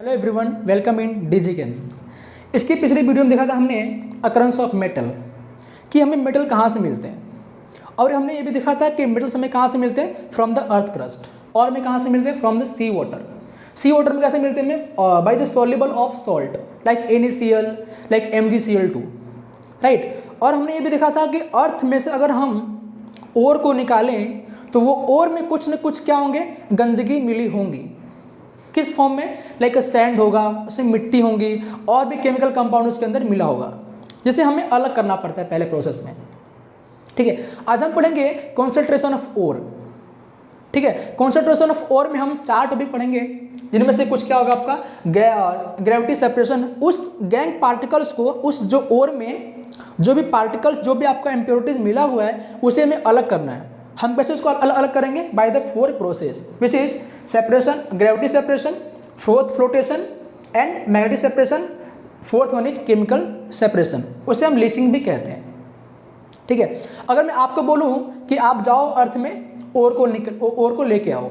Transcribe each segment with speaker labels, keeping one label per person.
Speaker 1: Hello everyone, welcome in डिजिकेन। इसकी पिछली वीडियो में देखा था हमने अकरेंस ऑफ मेटल कि हमें मेटल कहाँ से मिलते हैं, और हमने ये भी देखा था कि मेटल्स हमें कहाँ से मिलते हैं, फ्रॉम द अर्थ क्रस्ट, और हमें कहाँ से मिलते हैं, from the sea water. Sea water में कैसे मिलते हैं हमें, by the soluble of salt like NaCl, like MgCl2, right. और हमने ये भी देखा था कि अर्थ में से अगर हम ओर को निकालें तो वो ओर में कुछ न कुछ क्या होंगे, गंदगी मिली होंगी। किस फॉर्म में, लाइक सैंड होगा, उसमें मिट्टी होंगी, और भी केमिकल कंपाउंड उसके अंदर मिला होगा, जिसे हमें अलग करना पड़ता है पहले प्रोसेस में। ठीक है, आज हम पढ़ेंगे कॉन्सेंट्रेशन ऑफ ओर। ठीक है, कॉन्सेंट्रेशन ऑफ ओर में हम 4 टॉपिक पढ़ेंगे, जिनमें से कुछ क्या होगा आपका, ग्रेविटी सेपरेशन। उस गैंग पार्टिकल्स को, उस जो ओर में जो भी पार्टिकल्स, जो भी आपका इम्प्योरिटीज मिला हुआ है, उसे हमें अलग करना है। हम कैसे उसको अलग अलग करेंगे, by the 4 process which is separation, gravity separation, fourth flotation and magnetic separation, fourth one is chemical separation, उसे हम लीचिंग भी कहते हैं। ठीक है, अगर मैं आपको बोलूं कि आप जाओ अर्थ में ओर को लेके आओ,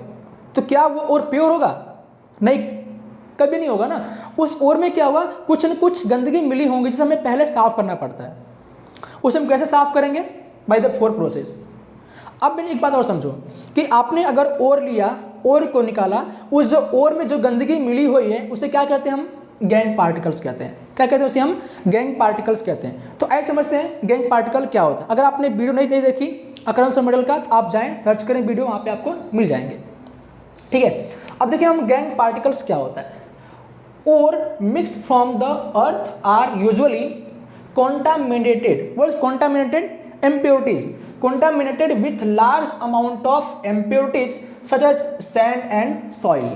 Speaker 1: तो क्या वो ओर प्योर होगा? नहीं, कभी नहीं होगा ना। उस ओर में क्या होगा, कुछ न कुछ गंदगी मिली होंगी, जिसे हमें पहले साफ करना पड़ता है। उसे हम कैसे साफ करेंगे, बाय द 4 प्रोसेस। अब मैंने एक बात और समझो कि आपने अगर ओर लिया, ओर को निकाला, उस जो ओर में जो गंदगी मिली हुई है उसे क्या कहते हैं, हम गैंग पार्टिकल्स कहते हैं। क्या कहते हैं उसे, हम गैंग पार्टिकल्स कहते हैं। तो ऐसे समझते हैं गैंग पार्टिकल क्या होता है। अगर आपने वीडियो नहीं देखी अकरेंस ऑफ मेटल का, तो आप जाएं, सर्च करें वीडियो, वहाँ पे आपको मिल जाएंगे। ठीक है, अब देखिए हम गैंग पार्टिकल्स क्या होता है। Or mixed from the earth are usually contaminated. What is contaminated? Impurities. Contaminated with large amount of impurities such as sand and soil.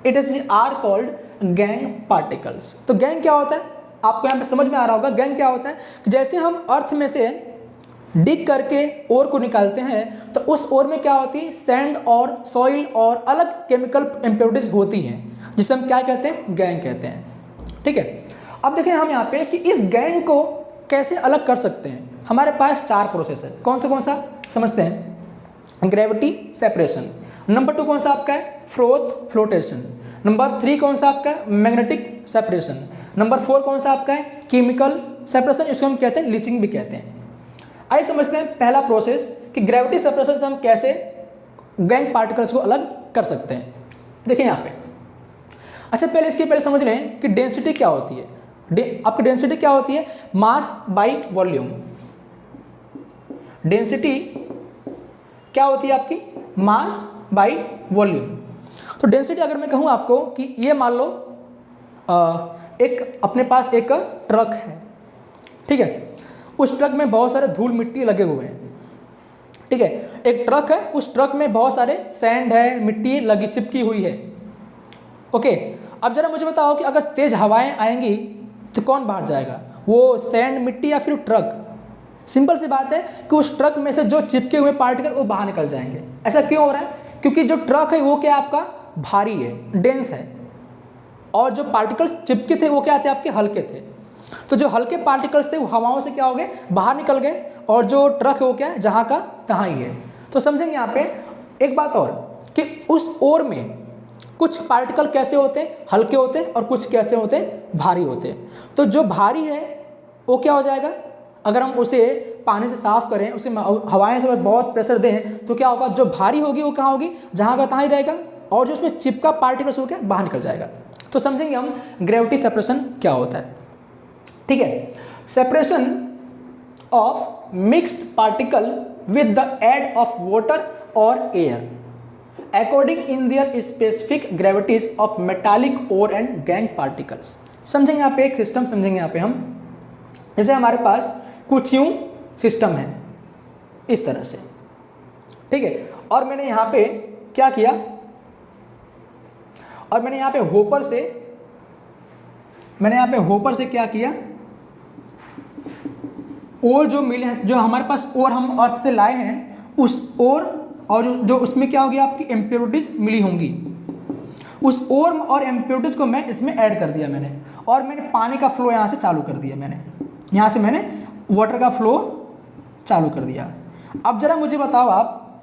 Speaker 1: It is are called gang particles. तो gang क्या होता है, आपको यहाँ पे समझ में आ रहा होगा। गैंग क्या होता है, जैसे हम अर्थ में से डिग करके ओर को निकालते हैं, तो उस ओर में क्या होती है, सैंड और सॉइल और अलग केमिकल इम्प्योरिटीज होती हैं, जिसे हम क्या कहते हैं, गैंग कहते हैं। ठीक है, अब देखें हम यहाँ पे कि इस गैंग को कैसे अलग कर सकते हैं। हमारे पास 4 प्रोसेस है। कौन सा समझते हैं, ग्रेविटी सेपरेशन। नंबर 2 कौन सा आपका है, फोर्थ फ्लोटेशन। नंबर 3 कौन सा आपका है, मैग्नेटिक सेपरेशन। नंबर 4 कौन सा आपका है, केमिकल सेपरेशन, इसको हम कहते हैं लीचिंग भी कहते हैं। आइए समझते हैं पहला प्रोसेस कि ग्रेविटी सेपरेशन से हम कैसे गैंग पार्टिकल्स को अलग कर सकते हैं। देखिए यहाँ पे, अच्छा पहले समझ लें कि डेंसिटी क्या होती है। आपकी डेंसिटी क्या होती है, मास बाई वॉल्यूम। डेंसिटी क्या होती है आपकी, मास बाई वॉल्यूम। तो डेंसिटी अगर मैं कहूँ आपको कि ये मान लो एक अपने पास एक ट्रक है, ठीक है, उस ट्रक में बहुत सारे धूल मिट्टी लगे हुए हैं। ठीक है, एक ट्रक है, उस ट्रक में बहुत सारे सैंड है, मिट्टी लगी चिपकी हुई है। ओके, अब जरा मुझे बताओ कि अगर तेज हवाएं आएंगी तो कौन बाहर जाएगा, वो सैंड मिट्टी या फिर ट्रक? सिंपल सी बात है कि उस ट्रक में से जो चिपके हुए पार्टिकल वो बाहर निकल जाएंगे। ऐसा क्यों हो रहा है, क्योंकि जो ट्रक है वो क्या आपका भारी है, डेंस है, और जो पार्टिकल्स चिपके थे वो क्या थे, आपके हल्के थे। तो जो हल्के पार्टिकल्स थे वो हवाओं से क्या हो गए, बाहर निकल गए, और जो ट्रक है वो क्या है, जहाँ का तहाँ ही है। तो समझेंगे यहाँ पे एक बात और कि उस ओर में कुछ पार्टिकल कैसे होते हैं, हल्के होते हैं, और कुछ कैसे होते हैं, भारी होते हैं। तो जो भारी है वो क्या हो जाएगा, अगर हम उसे पानी से साफ करें, उसे हवाएं से बहुत प्रेशर दें, तो क्या होगा, जो भारी होगी वो कहाँ होगी, जहाँ का तहाँ ही रहेगा, और जो उसमें चिपका पार्टिकल्स हो गया बाहर निकल जाएगा। तो समझेंगे हम ग्रेविटी सेपरेशन क्या होता है। ठीक है, separation of mixed particle with the aid of water और air according in their specific gravities of metallic ore and gang particles। समझेंगे यहाँ पे एक सिस्टम, समझेंगे यहाँ पे हम, जैसे हमारे पास कुछ यूं सिस्टम है इस तरह से, ठीक है, और मैंने यहाँ पे क्या किया, और मैंने यहाँ पे होपर से क्या किया, और जो मिले हैं, जो हमारे पास और हम अर्थ से लाए हैं, उस और जो उसमें क्या होगी, आपकी इम्प्योरिटीज मिली होंगी, उस ओर और इम्प्योरिटीज को मैं इसमें ऐड कर दिया मैंने, और मैंने पानी का फ्लो यहाँ से चालू कर दिया, यहाँ से मैंने वाटर का फ्लो चालू कर दिया। अब जरा मुझे बताओ आप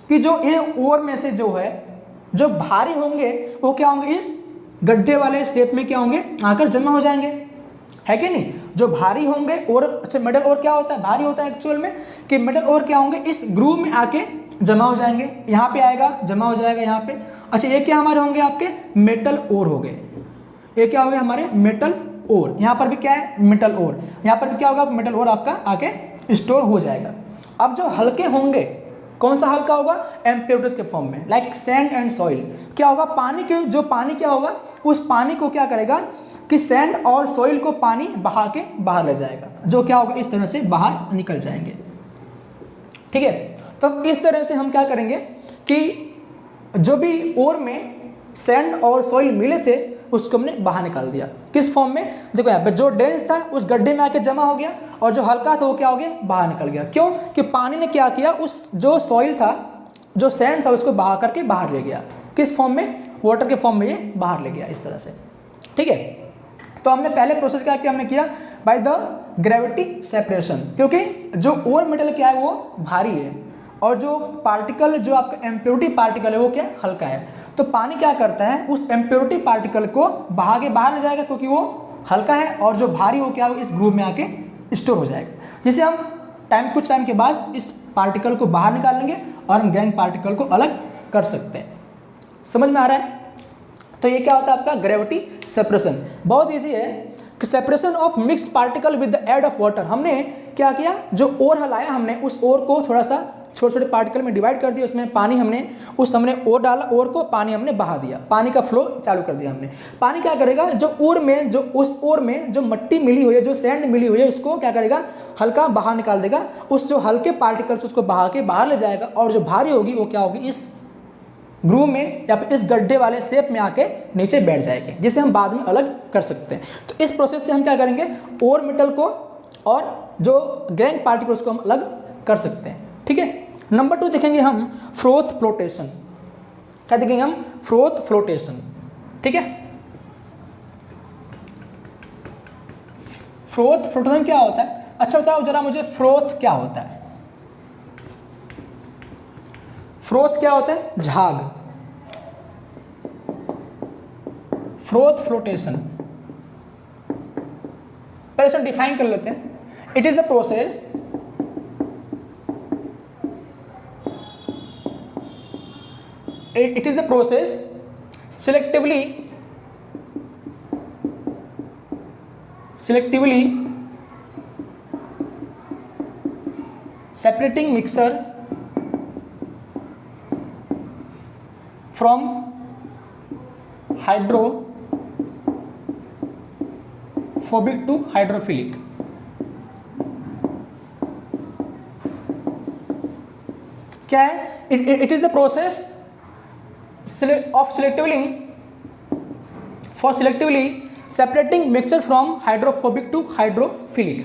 Speaker 1: कि जो ये ओर में से जो है, जो भारी होंगे वो क्या होंगे, इस गड्ढे वाले शेप में क्या होंगे, आकर जमा हो जाएंगे, है कि नहीं। जो भारी होंगे और अच्छा मेटल और क्या होता है, भारी होता है एक्चुअल में, कि मेटल और क्या होंगे इस ग्रूव में आके जमा हो जाएंगे, यहाँ पे आएगा जमा हो जाएगा यहाँ पे। अच्छा ये क्या हमारे होंगे आपके मेटल ओर हो गए, ये क्या हो गए हमारे मेटल ओर, यहाँ पर भी क्या है मेटल ओर, यहाँ पर भी क्या होगा मेटल ओर आपका आके स्टोर हो जाएगा। अब जो हल्के होंगे, कौन सा हल्का होगा, एम्प्योरिटीज के फॉर्म में, लाइक सैंड एंड सॉइल। क्या होगा पानी के, जो पानी क्या होगा उस पानी को क्या करेगा कि सैंड और सॉइल को पानी बहा के बाहर ले जाएगा, जो क्या होगा इस तरह से बाहर निकल जाएंगे, ठीक है। तो इस तरह से हम क्या करेंगे कि जो भी ओर में सैंड और सॉइल मिले थे उसको हमने बाहर निकाल दिया, किस फॉर्म में, देखो यहाँ पे जो डेंस था उस गड्ढे में आके जमा हो गया और जो हल्का था वो क्या हो गया बाहर निकल गया। क्यों, कि पानी ने क्या किया, उस जो सॉइल था जो सैंड था उसको बहा करके बाहर ले गया, किस फॉर्म में, वाटर के फॉर्म में ये बाहर ले गया इस तरह से, ठीक है। तो हमने पहले प्रोसेस क्या किया, हमने किया बाय द ग्रेविटी सेपरेशन, क्योंकि जो ओर मेटल क्या है वो भारी है और जो पार्टिकल जो आपका एम्प्योरिटी पार्टिकल है वो क्या हल्का है। तो पानी क्या करता है उस एम्प्योरिटी पार्टिकल को बहा के बाहर ले जाएगा क्योंकि वो हल्का है, और जो भारी हो क्या इस ग्रूव में आके स्टोर हो जाएगा, जिसे हम कुछ टाइम के बाद इस पार्टिकल को बाहर निकाल लेंगे और हम गैंग पार्टिकल को अलग कर सकते हैं। समझ में आ रहा है। तो ये क्या होता है आपका ग्रेविटी सेपरेशन, बहुत ईजी है कि separation of mixed particle with the aid of water. हमने क्या किया, जो ओर हलाया हमने उस ओर को थोड़ा सा छोटे छोटे पार्टिकल में डिवाइड कर दिया, उसमें पानी हमने ओर डाला, ओर को पानी हमने बहा दिया, पानी का फ्लो चालू कर दिया हमने। पानी क्या करेगा, जो ओर में जो उस ओर में जो मट्टी मिली हुई है, जो सैंड मिली हुई है उसको क्या करेगा हल्का बाहर निकाल देगा, उस जो हल्के पार्टिकल्स उसको बहा के बाहर ले जाएगा, और जो भारी होगी वो क्या होगी इस ग्रूव में या फिर इस गड्ढे वाले शेप में आके नीचे बैठ जाएगी, जिसे हम बाद में अलग कर सकते हैं। तो इस प्रोसेस से हम क्या करेंगे, ओर मेटल को और जो ग्रैंड पार्टिकल्स को हम अलग कर सकते हैं, ठीक है। नंबर 2 देखेंगे हम फ्रोथ फ्लोटेशन। क्या देखेंगे हम, फ्रोथ फ्लोटेशन, ठीक है। फ्रोथ फ्लोटेशन क्या होता है, अच्छा बताओ जरा मुझे फ्रोथ क्या होता है। फ्रोथ क्या होता है, झाग, फ्रोथ फ्लोटेशन। पहले इसे डिफाइन कर लेते हैं। It is the process selectively separating mixture from hydrophobic to hydrophilic। क्या है, it is the process of selectively separating mixture from hydrophobic to hydrophilic।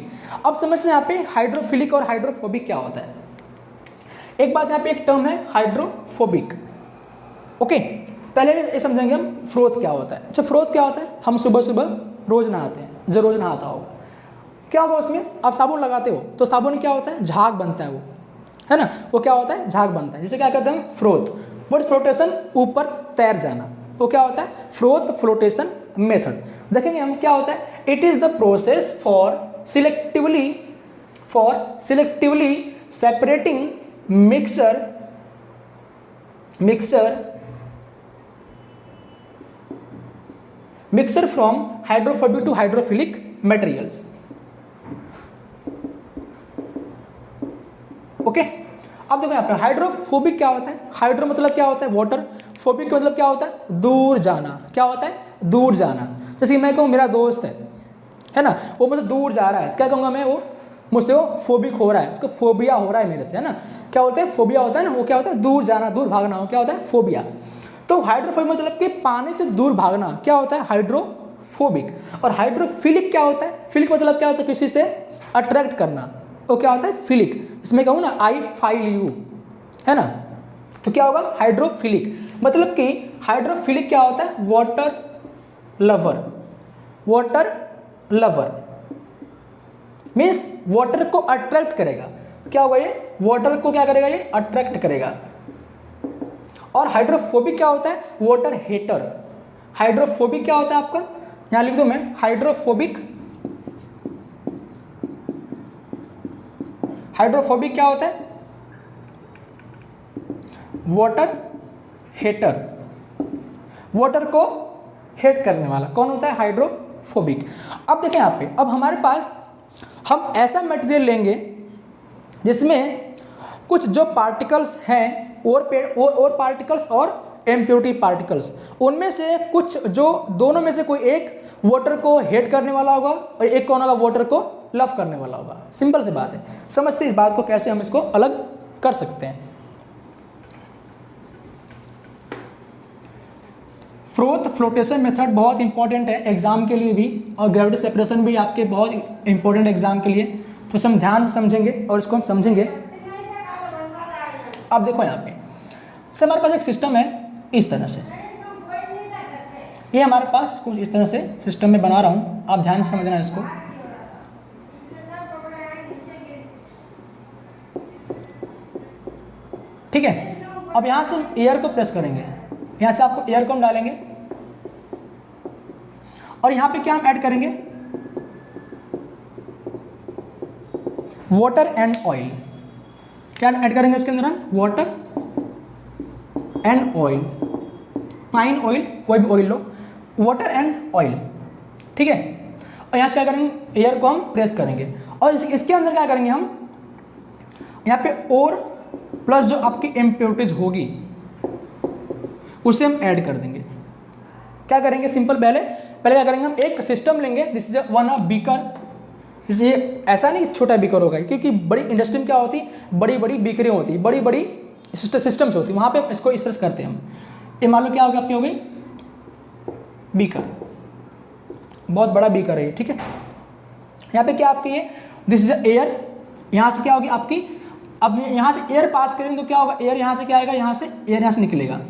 Speaker 1: अब समझते हैं यहाँ पे हाइड्रोफिलिक और हाइड्रोफोबिक क्या होता है। एक बात यहाँ पे एक टर्म है हाइड्रोफोबिक, ओके। पहले ये समझेंगे हम फ्रोथ क्या होता है। अच्छा फ्रोथ क्या होता है, हम सुबह सुबह रोज नहाते हैं, जो रोज नहाता हो क्या होगा उसमें, आप साबुन लगाते हो तो साबुन क्या होता है झाग बनता है, वो है ना, वो क्या होता है झाग बनता है, जिसे क्या कहते हैं फ्रोथ। वर्ड फ्लोटेशन ऊपर तैर जाना, वो क्या होता है फ्रोथ फ्लोटेशन मेथड। देखेंगे हम क्या होता है, it is the process for selectively separating mixer from hydrophobic to hydrophilic materials, okay. अब देखो यहाँ पे हाइड्रोफोबिक क्या होता है, हाइड्रो मतलब क्या होता है वाटर, फोबिक मतलब क्या होता है दूर जाना, क्या होता है दूर जाना। जैसे कि मैं कहूँ मेरा दोस्त है ना, वो मुझसे दूर जा रहा है, क्या कहूँगा मैं, वो मुझसे वो फोबिक हो रहा है, उसको फोबिया हो रहा है मेरे से, है ना। क्या होता है फोबिया होता है ना, वो क्या होता है दूर जाना, दूर भागना, हो क्या होता है फोबिया। तो हाइड्रोफोबिक मतलब कि पानी से दूर भागना, क्या होता है हाइड्रोफोबिक। और हाइड्रोफिलिक क्या होता है, फिलिक मतलब क्या होता है किसी से अट्रैक्ट करना, वो क्या होता है फिलिक। इसमें कहूँ ना आई फाइल यू, है ना, तो क्या होगा हाइड्रोफिलिक। मतलब कि हाइड्रोफिलिक क्या होता है वाटर लवर मीन्स वाटर को अट्रैक्ट करेगा। क्या होगा ये, वाटर को क्या करेगा ये अट्रैक्ट करेगा। और हाइड्रोफोबिक क्या होता है वाटर हेटर, हाइड्रोफोबिक क्या होता है आपका, यहाँ लिख दूँ मैं, हाइड्रोफोबिक क्या होता है, वाटर हेटर, वाटर को हेट करने वाला कौन होता है, हाइड्रोफोबिक। अब देखें यहाँ पे, अब हमारे पास हम ऐसा मटेरियल लेंगे जिसमें कुछ जो पार्टिकल्स हैं और पार्टिकल्स और इम्प्योरिटी पार्टिकल्स, उनमें से कुछ जो दोनों में से कोई एक वाटर को हेट करने वाला होगा और एक कौन होगा, वाटर को लव करने वाला होगा। सिंपल सी बात है, समझते इस बात को कैसे हम इसको अलग कर सकते हैं। फ्लोटेशन मेथड बहुत इंपॉर्टेंट है एग्जाम के लिए भी, और ग्रेविटी सेपरेशन भी आपके बहुत इंपॉर्टेंट एग्जाम के लिए, तो हम ध्यान से समझेंगे और इसको हम समझेंगे। अब देखो यहाँ पे से हमारे पास एक सिस्टम है इस तरह से, ये हमारे पास कुछ इस तरह से सिस्टम में बना रहा हूँ, आप ध्यान से समझना इसको। ठीक है, अब यहाँ से एयर को प्रेस करेंगे, यहाँ से आपको एयर को हम डालेंगे और यहाँ पे क्या हम ऐड करेंगे, वाटर एंड ऑयल। क्या ऐड करेंगे इसके अंदर हम, water and oil, fine oil, कोई भी oil low, water and oil. ठीक है, और यहाँ से क्या करेंगे, एयर को हम प्रेस करेंगे और इसके अंदर क्या करेंगे हम, यहाँ पे और प्लस जो आपकी इम्प्योरिटीज होगी उसे हम ऐड कर देंगे। क्या करेंगे, सिंपल, पहले क्या करेंगे, हम एक सिस्टम लेंगे, this is one of beaker. इसलिए ऐसा नहीं छोटा बीकर होगा, क्योंकि बड़ी इंडस्ट्री में क्या होती है, बड़ी बड़ी बीकरें होती है, बड़ी बड़ी सिस्टम्स होती है, वहाँ पे इसको इस तरह से करते हैं हम। ये मान लो क्या होगा, आपकी हो गई बीकर, बहुत बड़ा बीकर है ये। ठीक है, यहाँ पे क्या आपकी ये, दिस इज एयर, यहाँ से क्या होगी आपकी, अब यहाँ से एयर पास करेंगे तो क्या होगा, एयर यहाँ से क्या आएगा, यहाँ से एयर यहाँ से निकलेगा।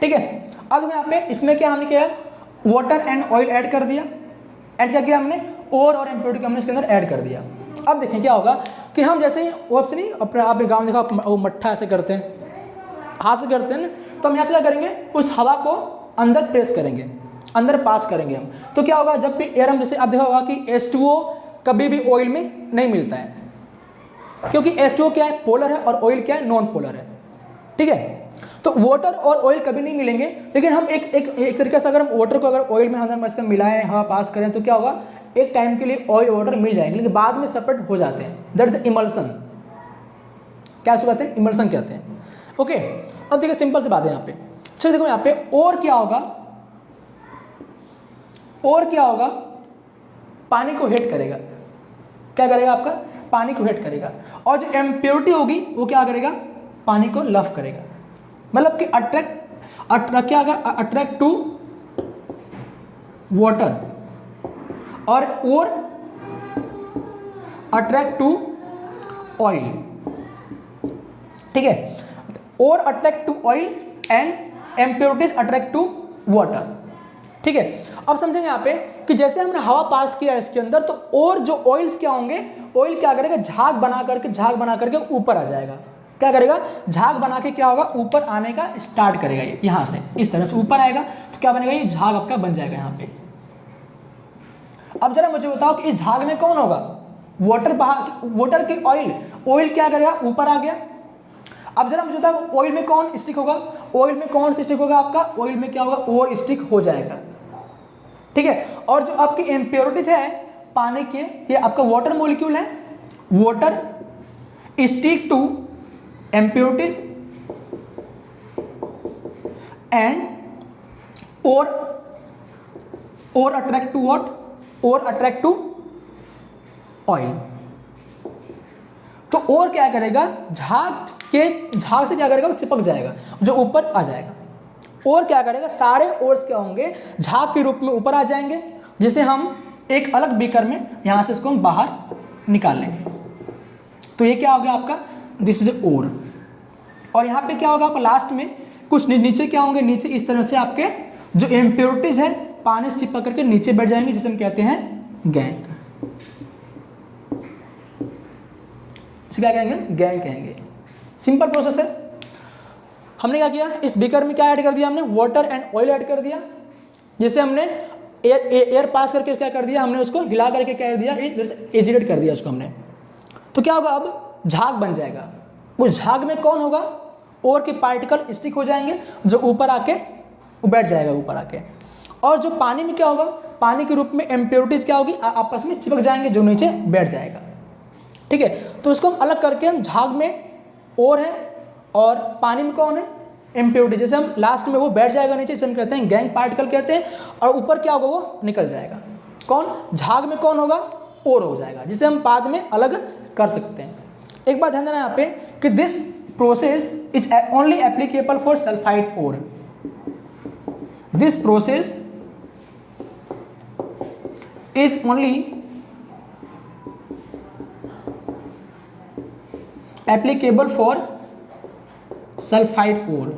Speaker 1: ठीक है, अब यहाँ पे इसमें क्या हमने किया, वाटर एंड ऑयल ऐड कर दिया, ऐड क्या किया हमने, और इम्प्योरिटी हमने इसके अंदर ऐड कर दिया। अब देखें क्या होगा कि हम जैसे ही ऑप्स नहीं अपने आप गाँव में देखा, वो मट्ठा ऐसे करते हैं, हाथ से करते हैं ना, तो हम यहाँ से क्या करेंगे, उस हवा को अंदर प्रेस करेंगे, अंदर पास करेंगे हम, तो क्या होगा, जब भी एयर हम, जैसे आप देखा होगा कि H2O कभी भी ऑयल में नहीं मिलता है, क्योंकि H2O क्या है, पोलर है, और ऑयल क्या है, नॉन पोलर है। ठीक है, तो वाटर और ऑयल कभी नहीं मिलेंगे, लेकिन हम एक तरीके से अगर हम वाटर को अगर ऑयल में अंदर इसका मिलाएं, हवा पास करें, तो क्या होगा, एक टाइम के लिए ऑयल वाटर मिल जाएंगे, लेकिन बाद में सेपरेट हो जाते हैं, दैट इज इमल्सन। क्या उसको कहते हैं, इमल्सन कहते हैं। ओके, अब देखिए सिंपल सी बात है यहाँ पे। चलो देखो यहाँ पे और क्या होगा, पानी को हीट करेगा। क्या करेगा आपका, पानी को हीट करेगा, और जो इम्प्योरिटी होगी वो क्या करेगा, पानी को लव करेगा, मतलब कि अट्रैक्ट टू वाटर और अट्रैक्ट टू ऑयल। ठीक है, और attract to oil and impurities attract to water. ठीक है, अब समझेंगे यहाँ पे कि जैसे हमने हवा पास किया इसके अंदर, तो और जो ऑयल्स क्या होंगे, ऑयल क्या करेगा, झाग बना करके ऊपर आ जाएगा। क्या करेगा, झाग बना के क्या होगा, ऊपर आने का स्टार्ट करेगा, ये यहाँ से इस तरह से ऊपर आएगा, तो क्या बनेगा, ये झाग आपका बन जाएगा यहाँ पे। अब जरा मुझे बताओ कि इस झाग में कौन होगा, वाटर की ऑयल क्या करेगा, ऊपर आ गया। अब जरा मुझे बताओ ऑयल में कौन स्टिक होगा, आपका ऑयल में क्या होगा, और स्टिक हो जाएगा। ठीक है, और जो आपकी इम्प्योरिटीज है पानी के, ये आपका वाटर मॉलिक्यूल है, water stick to impurities and और अट्रैक्ट टू व्हाट, और अट्रैक्ट टू ऑयल। तो और क्या करेगा, झाग से क्या करेगा, वो चिपक जाएगा, जो ऊपर आ जाएगा। और क्या करेगा, सारे ओर्स क्या होंगे, झाग के रूप में ऊपर आ जाएंगे, जिसे हम एक अलग बीकर में यहाँ से इसको हम बाहर निकाल लेंगे। तो ये क्या हो गया आपका, दिस इज ओर। और यहाँ पे क्या होगा आपका, लास्ट में कुछ नीचे क्या होंगे, नीचे इस तरह से आपके जो इम्प्योरिटीज है पानी से चिपक करके नीचे बैठ जाएंगे, जिसे हम कहते हैं गैंग। इसे क्या कहेंगे, गैंग कहेंगे। सिंपल प्रोसेस है। हमने क्या किया, इस बीकर में क्या ऐड कर दिया हमने, वाटर एंड ऑयल ऐड कर दिया, जिसे हमने एयर पास करके क्या कर दिया, हमने उसको हिला करके क्या कर दिया, एजिटेट कर दिया उसको हमने। तो क्या होगा, अब झाग बन जाएगा। उस झाग में कौन होगा, और के पार्टिकल स्टिक हो जाएंगे, जो ऊपर आके बैठ जाएगा ऊपर आके। और जो पानी में क्या होगा, पानी के रूप में इम्प्योरिटीज क्या होगी, आपस में चिपक जाएंगे, जो नीचे बैठ जाएगा। ठीक है, तो इसको हम अलग करके हम झाग में और है और पानी में कौन है, इम्प्योरिटी। जैसे हम लास्ट में वो बैठ जाएगा नीचे, इसे हम कहते हैं गैंग पार्टिकल कहते हैं, और ऊपर क्या होगा, वो निकल जाएगा। कौन, झाग में कौन होगा, और हो जाएगा, जिसे हम बाद में अलग कर सकते हैं। एक बात ध्यान देना यहाँ पे कि this process is only applicable for sulphide ore. This process is only applicable for sulphide ore.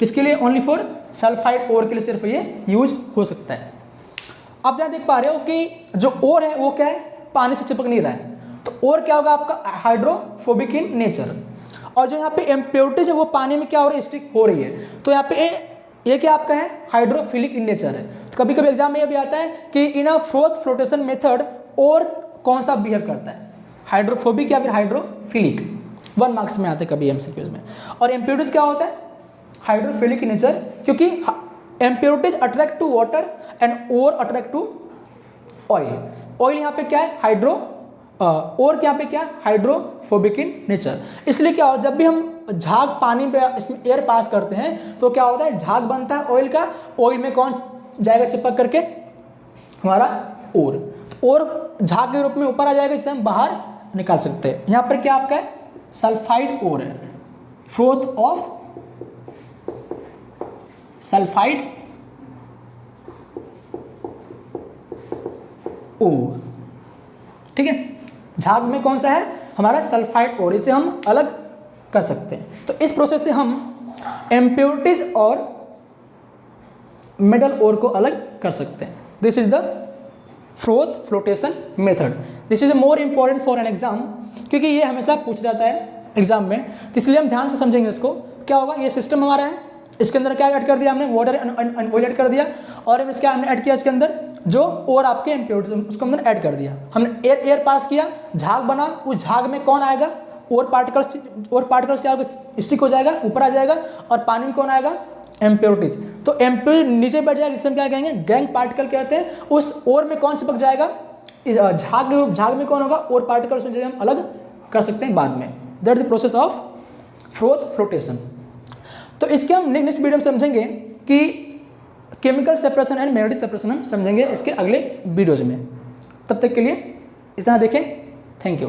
Speaker 1: किसके लिए, ओनली फॉर सल्फाइड ओर के लिए सिर्फ ये यूज हो सकता है। आप यहाँ देख पा रहे हो कि जो ओर है वो क्या है, पानी से चिपक नहीं रहा है, तो ओर क्या होगा आपका, हाइड्रोफोबिक इन नेचर। और जो यहाँ पे इम्प्योरिटीज है वो पानी में क्या हो रही है, स्टिक हो रही है, तो यहाँ पे ये क्या आपका है, हाइड्रोफिलिक इन नेचर है। तो कभी कभी एग्जाम में ये भी आता है कि इन अ फ्लोटेशन मेथड और कौन सा बिहेव करता है, हाइड्रोफोबिक या फिर हाइड्रोफिलिक, 1 मार्क्स में आते हैं कभी एमसीक्यूज में। और इम्प्योरिटीज क्या होता है, हाइड्रोफिलिक इन नेचर, क्योंकि impurities attract to water and or attract to oil. Oil यहाँ पे क्या है, हाइड्रो, और क्या पे क्या, हाइड्रोफोबिक इन नेचर। इसलिए क्या हो, जब भी हम झाग पानी पे इसमें एयर पास करते हैं तो क्या होता है, झाग बनता है ऑयल का, ऑयल में कौन जाएगा चिपक करके, हमारा ओर। तो ओर झाग के रूप में ऊपर आ जाएगा, जिसे हम बाहर निकाल सकते हैं। यहाँ पर क्या आपका है, सल्फाइड ओर है, फ्रोथ ऑफ सल्फाइड ओर। ठीक है, झाग में कौन सा है, हमारा सल्फाइड ओर, इसे हम अलग कर सकते हैं। तो इस प्रोसेस से हम इम्प्योरिटीज और मेटल ओर को अलग कर सकते हैं। This is the froth flotation method. This is more important for an exam, क्योंकि ये हमेशा पूछा जाता है एग्जाम में, तो इसलिए हम ध्यान से समझेंगे इसको। क्या होगा, ये सिस्टम हमारा है, इसके अंदर क्या ऐड कर दिया हमने, वाटर एंड ऑयल ऐड कर दिया, और हम इसका हमने ऐड किया इसके अंदर जो और आपके इम्प्योरिटीज उसको हमने ऐड कर दिया। हमने एयर पास किया, झाग बना, उस झाग में कौन आएगा, और पार्टिकल्स क्या होगा, स्टिक हो जाएगा, ऊपर आ जाएगा, और पानी में कौन आएगा, इम्प्योरिटीज। तो इम्प्योरिटी नीचे बैठ जाएगा, जिसे हम क्या कहेंगे, गैंग पार्टिकल कहते हैं। उस और में कौन चिपक जाएगा, झाग में कौन होगा, और पार्टिकल्स में हम अलग कर सकते हैं बाद में। That is the process of froth flotation. तो इसके हम नेक्स्ट वीडियो में समझेंगे कि chemical separation and magnetic separation हम समझेंगे इसके अगले वीडियोज में। तब तक के लिए इतना देखें, थैंक यू।